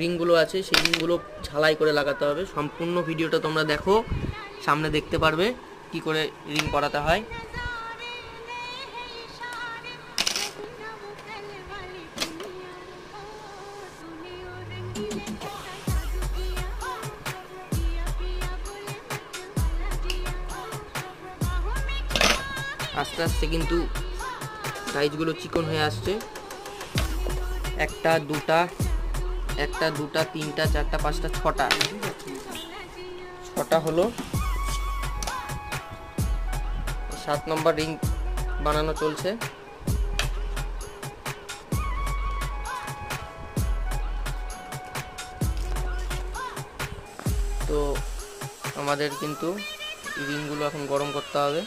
রিংগুলো আছে সেই রিংগুলো ঝালাই করে লাগাতে হবে। সম্পূর্ণ ভিডিওটা তোমরা দেখো, সামনে দেখতে পারবে কি করে রিং করাতে হয়। আস্তে আস্তে কিন্তু সাইজগুলো চিকন হয়ে আসছে। একটা দুটা তিনটা চারটা পাঁচটা ছটা হলো। 7 নম্বর রিং বানানো চলছে। তো আমাদের কিন্তু রিংগুলো এখন গরম করতে হবে।